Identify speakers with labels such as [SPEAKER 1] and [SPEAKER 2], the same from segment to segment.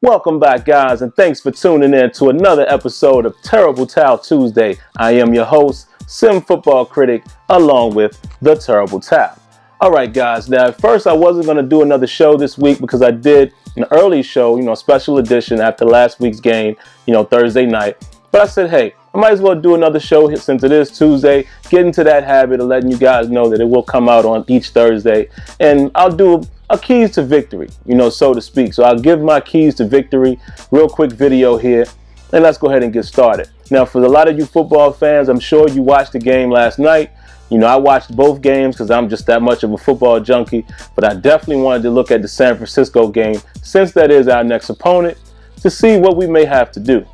[SPEAKER 1] Welcome back, guys, and thanks for tuning in to another episode of Terrible Towel Tuesday. I am your host, SimFBallCritic, along with the Terrible Towel. All right, guys, now at first I wasn't going to do another show this week because I did an early show, special edition after last week's game, Thursday night. But I said, hey, I might as well do another show since it is Tuesday, get into that habit of letting you guys know that it will come out on each Thursday. And I'll do a keys to victory, so to speak. So I'll give my keys to victory, real quick video here, and let's go ahead and get started. Now, for a lot of you football fans, I'm sure you watched the game last night. I watched both games because I'm just that much of a football junkie, but I definitely wanted to look at the San Francisco game, since that is our next opponent, to see what we may have to do.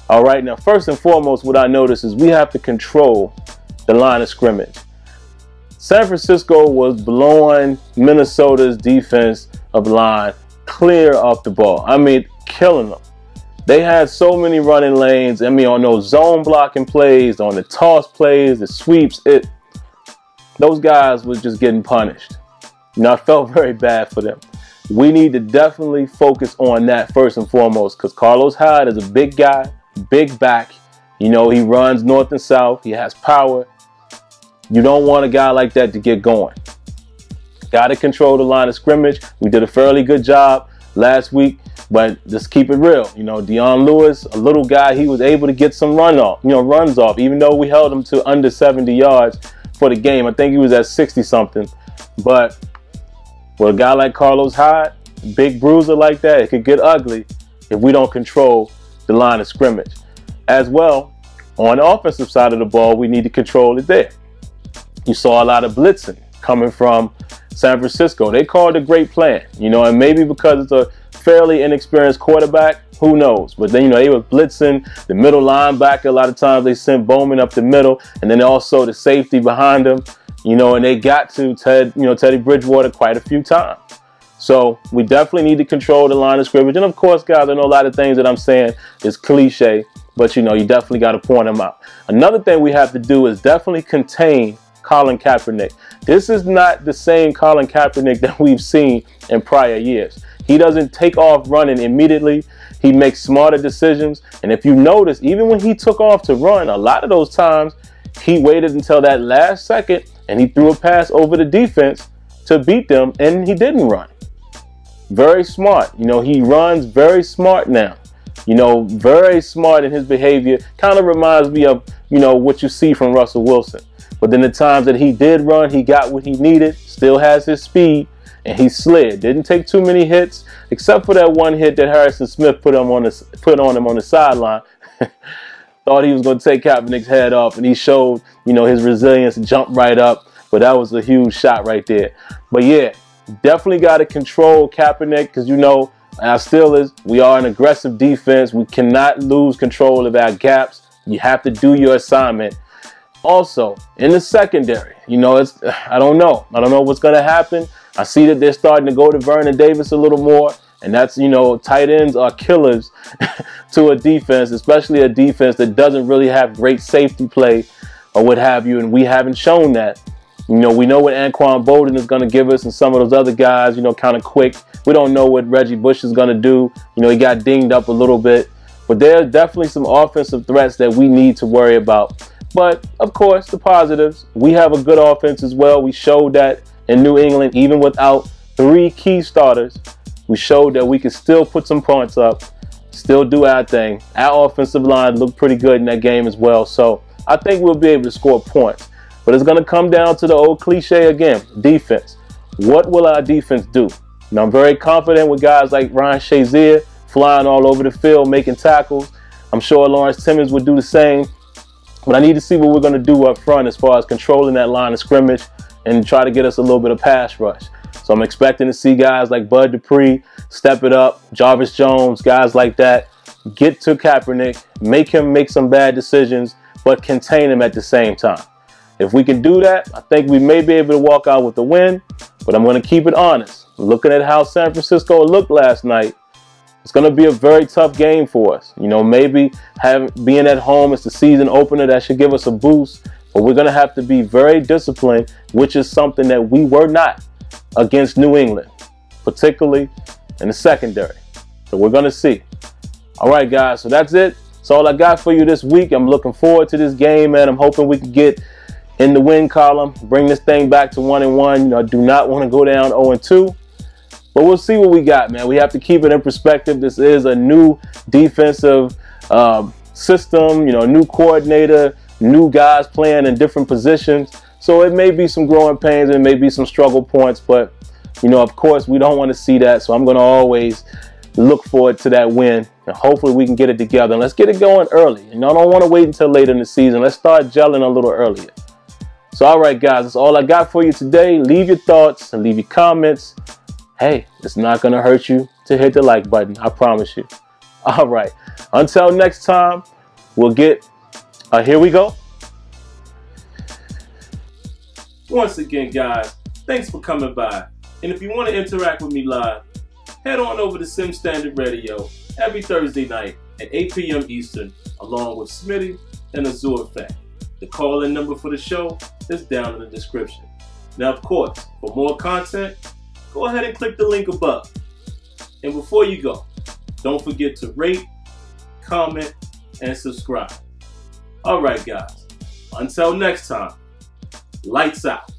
[SPEAKER 1] All right, now, first and foremost, what I noticed is we have to control the line of scrimmage. San Francisco was blowing Minnesota's defense of line clear off the ball. I mean, killing them. They had so many running lanes. I mean, on those zone blocking plays, on the toss plays, the sweeps, those guys was just getting punished. I felt very bad for them. We need to definitely focus on that first and foremost, because Carlos Hyde is a big guy, big back. He runs north and south. He has power. You don't want a guy like that to get going. Got to control the line of scrimmage. We did a fairly good job last week, but just keep it real. Dion Lewis, a little guy, he was able to get some runs off, even though we held him to under 70 yards for the game. I think he was at 60 something. But for a guy like Carlos Hyde, big bruiser like that, it could get ugly if we don't control the line of scrimmage. As well, on the offensive side of the ball, we need to control it there. You saw a lot of blitzing coming from San Francisco. They called a great plan, and maybe because it's a fairly inexperienced quarterback, who knows? But then, they were blitzing the middle linebacker. A lot of times they sent Bowman up the middle, and then also the safety behind him, and they got to Teddy Bridgewater quite a few times. So we definitely need to control the line of scrimmage. And of course, guys, I know a lot of things that I'm saying is cliche, but you definitely got to point them out. Another thing we have to do is definitely contain Colin Kaepernick. This is not the same Colin Kaepernick that we've seen in prior years. He doesn't take off running immediately. He makes smarter decisions. And if you notice, even when he took off to run, a lot of those times he waited until that last second and he threw a pass over the defense to beat them, and he didn't run. Very smart. He runs very smart now. Very smart in his behavior. Kind of reminds me of, what you see from Russell Wilson. But then the times that he did run, he got what he needed, still has his speed, and he slid. Didn't take too many hits, except for that one hit that Harrison Smith put on him on the sideline. Thought he was going to take Kaepernick's head off, and he showed, his resilience and jumped right up. But that was a huge shot right there. But yeah, definitely got to control Kaepernick, because our Steelers, we are an aggressive defense. We cannot lose control of our gaps. You have to do your assignment. Also, in the secondary, I don't know. I don't know what's going to happen. I see that they're starting to go to Vernon Davis a little more. And that's, tight ends are killers to a defense, especially a defense that doesn't really have great safety play or what have you. And we haven't shown that. We know what Anquan Bolden is going to give us and some of those other guys, kind of quick. We don't know what Reggie Bush is going to do. He got dinged up a little bit. But there are definitely some offensive threats that we need to worry about. But, of course, the positives, we have a good offense as well. We showed that in New England, even without 3 key starters, we showed that we could still put some points up, still do our thing. Our offensive line looked pretty good in that game as well. So I think we'll be able to score points. But it's going to come down to the old cliche again, defense. What will our defense do? Now, I'm very confident with guys like Ryan Shazier flying all over the field, making tackles. I'm sure Lawrence Timmons would do the same. But I need to see what we're going to do up front as far as controlling that line of scrimmage and try to get us a little bit of pass rush. So I'm expecting to see guys like Bud Dupree step it up, Jarvis Jones, guys like that, get to Kaepernick, make him make some bad decisions, but contain him at the same time. If we can do that, I think we may be able to walk out with a win, but I'm going to keep it honest. Looking at how San Francisco looked last night, it's going to be a very tough game for us. Maybe being at home, it's the season opener, that should give us a boost. But we're going to have to be very disciplined, which is something that we were not against New England, particularly in the secondary. So we're going to see. All right, guys. So that's it. That's all I got for you this week. I'm looking forward to this game, man. I'm hoping we can get in the win column, bring this thing back to 1-1. You know, I do not want to go down 0-2. But we'll see what we got, man. We have to keep it in perspective. This is a new defensive system, you know, new coordinator, new guys playing in different positions. So it may be some growing pains and maybe some struggle points, but, you know, of course, we don't want to see that. So I'm going to always look forward to that win, and hopefully we can get it together. And let's get it going early. You know, I don't want to wait until later in the season. Let's start gelling a little earlier. So, all right, guys, that's all I got for you today. Leave your thoughts and leave your comments. Hey, it's not going to hurt you to hit the like button. I promise you. All right. Until next time, we'll get, here we go. Once again, guys, thanks for coming by. And if you want to interact with me live, head on over to Sim Standard Radio every Thursday night at 8 p.m. Eastern, along with Smitty and Azure Effect. The call-in number for the show is down in the description. Now, of course, for more content, go ahead and click the link above. And before you go, don't forget to rate, comment, and subscribe. All right, guys. Until next time, lights out.